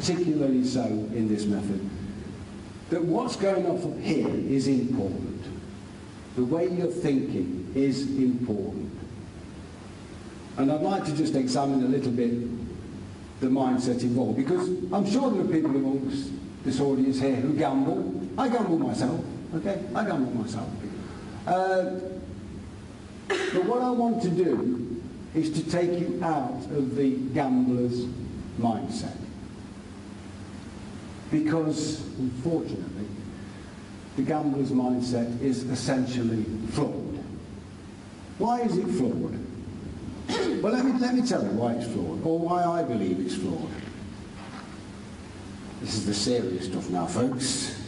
particularly so in this method, that what's going on up here is important. The way you're thinking is important. And I'd like to just examine a little bit the mindset involved, because I'm sure there are people amongst this audience here who gamble. I gamble myself, okay? I gamble myself. But what I want to do is to take you out of the gambler's mindset. Because, unfortunately, the gambler's mindset is essentially flawed. Why is it flawed? Well, let me tell you why it's flawed, or why I believe it's flawed. This is the serious stuff now, folks.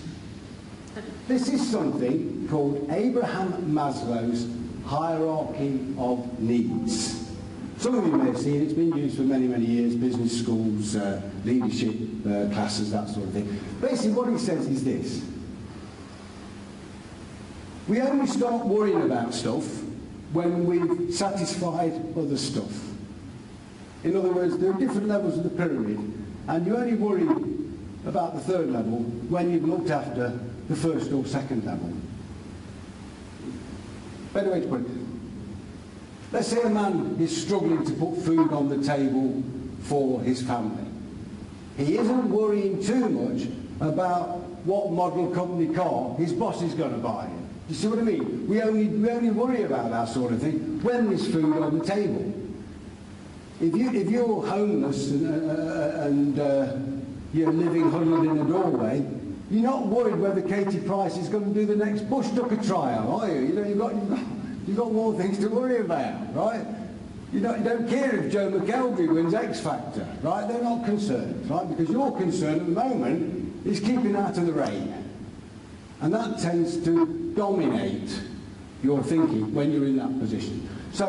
This is something called Abraham Maslow's hierarchy of needs. Some of you may have seen it. It's been used for many, many years, business schools, leadership classes, that sort of thing. Basically, what he says is this. We only start worrying about stuff when we've satisfied other stuff. In other words, there are different levels of the pyramid, and you only worry about the third level when you've looked after the first or second level. Better way to put it. Let's say a man is struggling to put food on the table for his family. He isn't worrying too much about what model company car his boss is going to buy him. You see what I mean? We only worry about that sort of thing when there's food on the table. If you're homeless and you're living huddled in a doorway, you're not worried whether Katie Price is going to do the next Bush Tucker trial, are you? You know, you've got more things to worry about, right? You don't care if Joe McKelvey wins X Factor, right? They're not concerned, right? Because your concern at the moment is keeping out of the rain. And that tends to dominate your thinking when you're in that position. So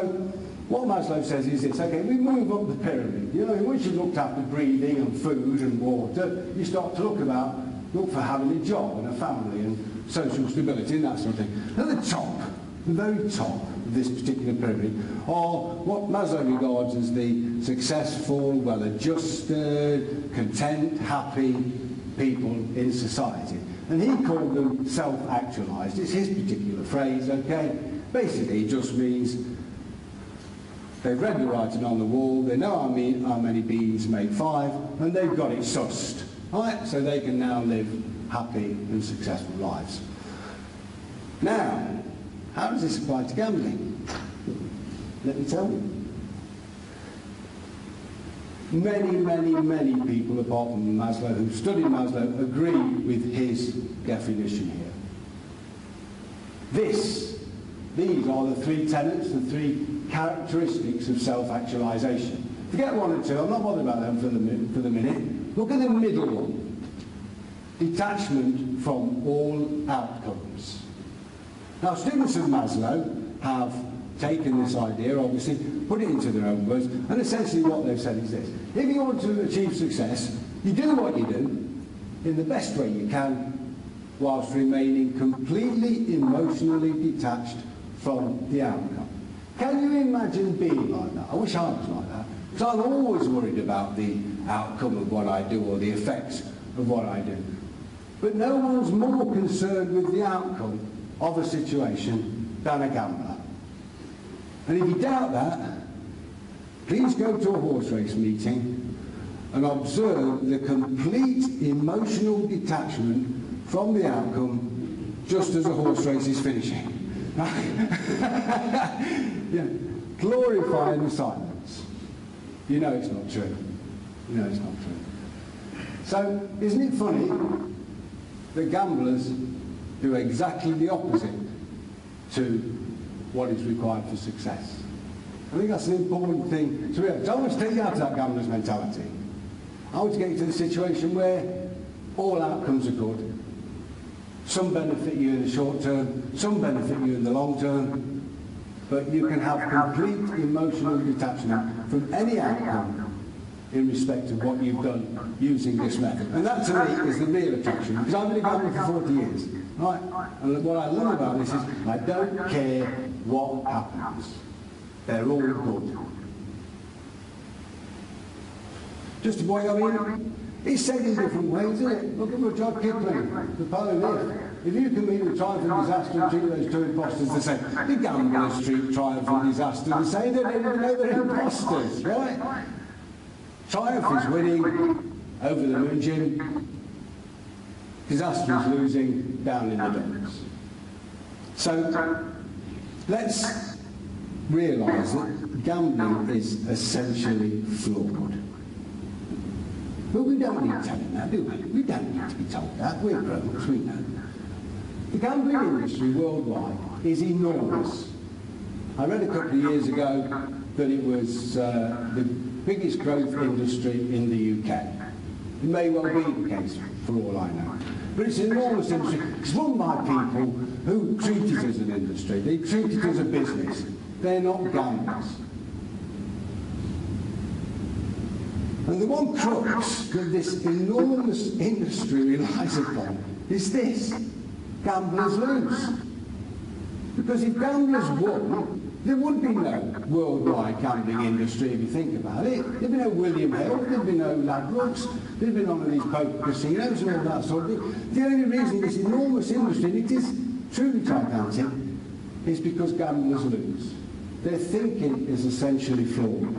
what Maslow says is this, okay, we move up the pyramid. You know, once you've looked after breathing and food and water, you start to look for having a job and a family and social stability and that sort of thing. At the top, the very top of this particular pyramid, are what Maslow regards as the successful, well-adjusted, content, happy people in society. And he called them self-actualized. It's his particular phrase, okay? Basically, it just means they've read the writing on the wall, they know how many beans make 5, and they've got it sussed, right? So they can now live happy and successful lives. Now, how does this apply to gambling? Let me tell you. Many, many, many people, apart from Maslow, who've studied Maslow, agree with his definition here. These are the 3 tenets, the 3 characteristics of self-actualization. Forget 1 and 2, I'm not bothered about them for the minute. Look at the middle one. Detachment from all outcomes. Now, students of Maslow have taken this idea, obviously, put it into their own words, and essentially what they've said is this. If you want to achieve success, you do what you do in the best way you can, whilst remaining completely emotionally detached from the outcome. Can you imagine being like that? I wish I was like that. Because I'm always worried about the outcome of what I do or the effects of what I do. But no one's more concerned with the outcome of a situation than a gambler. And if you doubt that, please go to a horse race meeting and observe the complete emotional detachment from the outcome just as a horse race is finishing. Yeah. Glorifying the silence. You know it's not true. You know it's not true. So, isn't it funny that gamblers do exactly the opposite to what is required for success? I think that's an important thing to realize. So I want to take you out of that gambler's mentality. I want to get you to the situation where all outcomes are good. Some benefit you in the short term, some benefit you in the long term, but you can have complete emotional detachment from any outcome in respect of what you've done using this method. And that to me is the real attraction, because I've been a gambler for 40 years. Right? And what I love about this is I don't care what happens. They're all good. Just a boy, I mean, It's said in different ways, isn't it? Look at Rudyard Kipling, the poem. If you can meet the triumphant disaster and treat those two impostors the same, the gamblers treat triumphant disaster the same. They don't even know they're impostors, right? Triumph is winning over the moon, Jim. Disaster is losing down in the dumps. So let's realise that gambling is essentially flawed. But we don't need telling that, do we? We don't need to be told that. We're grown-ups, we know. The gambling industry worldwide is enormous. I read a couple of years ago that it was the biggest growth industry in the UK. It may well be the case, for all I know. But it's an enormous industry. It's run by people who treat it as an industry. They treat it as a business. They're not gamblers. And the one crux that this enormous industry relies upon is this: gamblers lose. Because if gamblers won, there would be no worldwide gambling industry if you think about it. There'd be no William Hill, there'd be no Ladbrokes, there'd be none of these poker casinos and all that sort of thing. The only reason this enormous industry, and it is truly gigantic, is because gamblers lose. Their thinking is essentially flawed.